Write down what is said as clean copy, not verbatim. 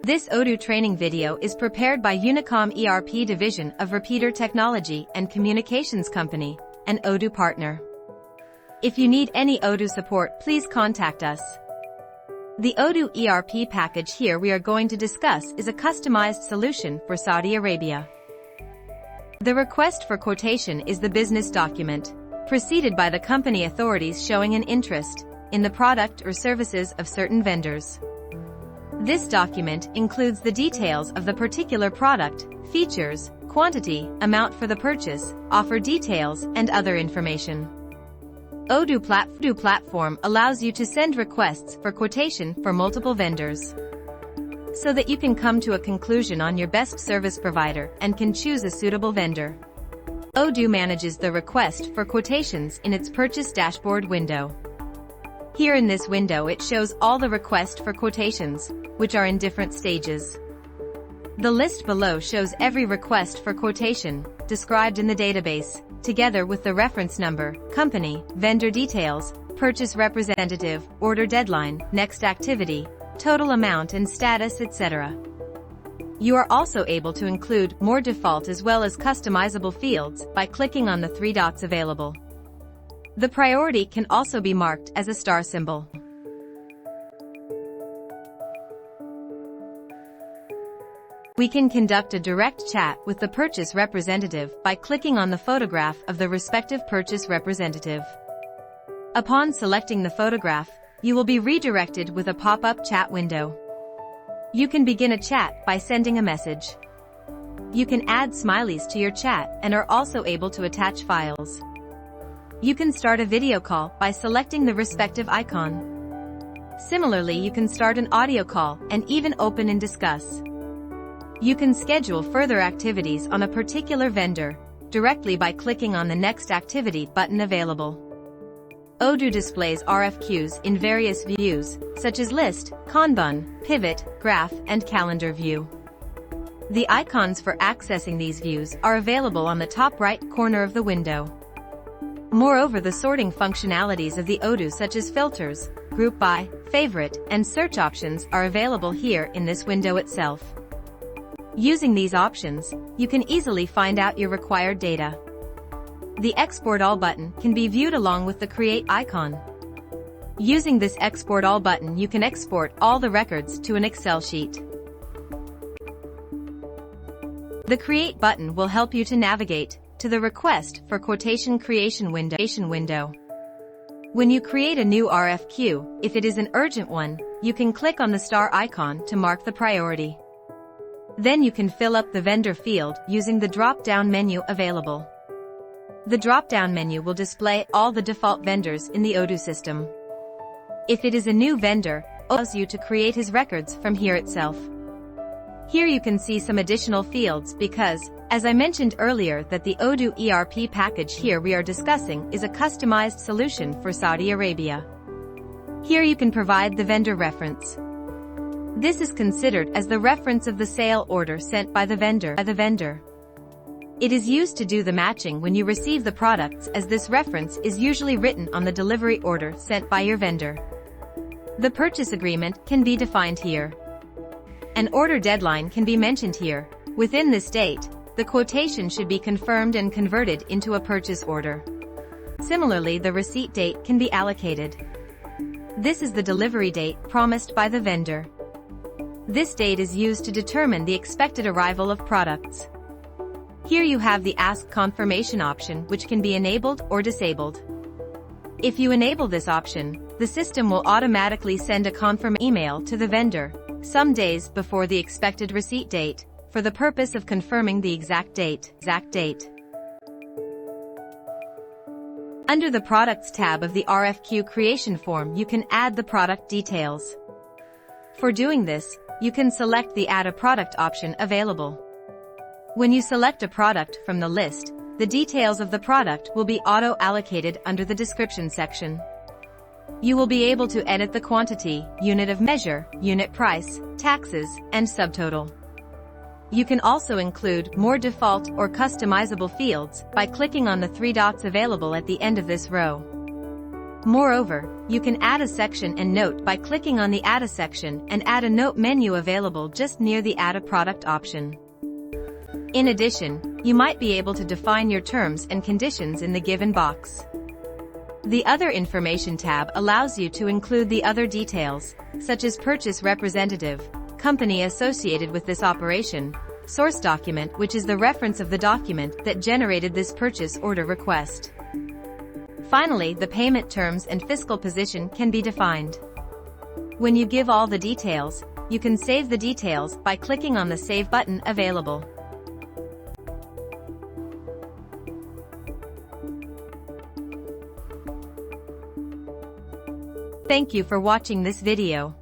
This Odoo training video is prepared by Unicom ERP division of Repeater Technology and Communications Company, an Odoo partner. If you need any Odoo support, please contact us. The Odoo ERP package here we are going to discuss is a customized solution for Saudi Arabia. The request for quotation is the business document, preceded by the company authorities showing an interest in the product or services of certain vendors. This document includes the details of the particular product, features, quantity, amount for the purchase, offer details, and other information. Odoo platform allows you to send requests for quotation for multiple vendors, so that you can come to a conclusion on your best service provider and can choose a suitable vendor. Odoo manages the request for quotations in its purchase dashboard window. Here in this window it shows all the request for quotations, which are in different stages. The list below shows every request for quotation, described in the database, together with the reference number, company, vendor details, purchase representative, order deadline, next activity, total amount and status, etc. You are also able to include more default as well as customizable fields by clicking on the three dots available. The priority can also be marked as a star symbol. We can conduct a direct chat with the purchase representative by clicking on the photograph of the respective purchase representative. Upon selecting the photograph, you will be redirected with a pop-up chat window. You can begin a chat by sending a message. You can add smileys to your chat and are also able to attach files. You can start a video call by selecting the respective icon. Similarly, you can start an audio call and even open and discuss. You can schedule further activities on a particular vendor directly by clicking on the Next Activity button available. Odoo displays RFQs in various views, such as List, Kanban, Pivot, Graph, and Calendar View. The icons for accessing these views are available on the top right corner of the window. Moreover, the sorting functionalities of the Odoo such as filters, group by, favorite, and search options are available here in this window itself. Using these options, you can easily find out your required data. The Export All button can be viewed along with the Create icon. Using this Export All button, you can export all the records to an Excel sheet. The Create button will help you to navigate to the Request for Quotation creation window. When you create a new RFQ, if it is an urgent one, you can click on the star icon to mark the priority. Then you can fill up the vendor field using the drop-down menu available. The drop-down menu will display all the default vendors in the Odoo system. If it is a new vendor, it allows you to create his records from here itself. Here you can see some additional fields because, as I mentioned earlier, that the Odoo ERP package here we are discussing is a customized solution for Saudi Arabia. Here you can provide the vendor reference. This is considered as the reference of the sale order sent by the vendor. It is used to do the matching when you receive the products, as this reference is usually written on the delivery order sent by your vendor. The purchase agreement can be defined here. An order deadline can be mentioned here. Within this date, the quotation should be confirmed and converted into a purchase order. Similarly, the receipt date can be allocated. This is the delivery date promised by the vendor. This date is used to determine the expected arrival of products. Here you have the Ask Confirmation option, which can be enabled or disabled. If you enable this option, the system will automatically send a confirmation email to the vendor some days before the expected receipt date, for the purpose of confirming the exact date. Under the Products tab of the RFQ creation form, you can add the product details. For doing this, you can select the Add a Product option available. When you select a product from the list, the details of the product will be auto-allocated under the description section. You will be able to edit the quantity, unit of measure, unit price, taxes, and subtotal. You can also include more default or customizable fields by clicking on the three dots available at the end of this row. Moreover, you can add a section and note by clicking on the Add a Section and Add a Note menu available just near the Add a Product option. In addition, you might be able to define your terms and conditions in the given box. The Other Information tab allows you to include the other details, such as purchase representative, company associated with this operation, source document, which is the reference of the document that generated this purchase order request. Finally, the payment terms and fiscal position can be defined. When you give all the details, you can save the details by clicking on the Save button available. Thank you for watching this video.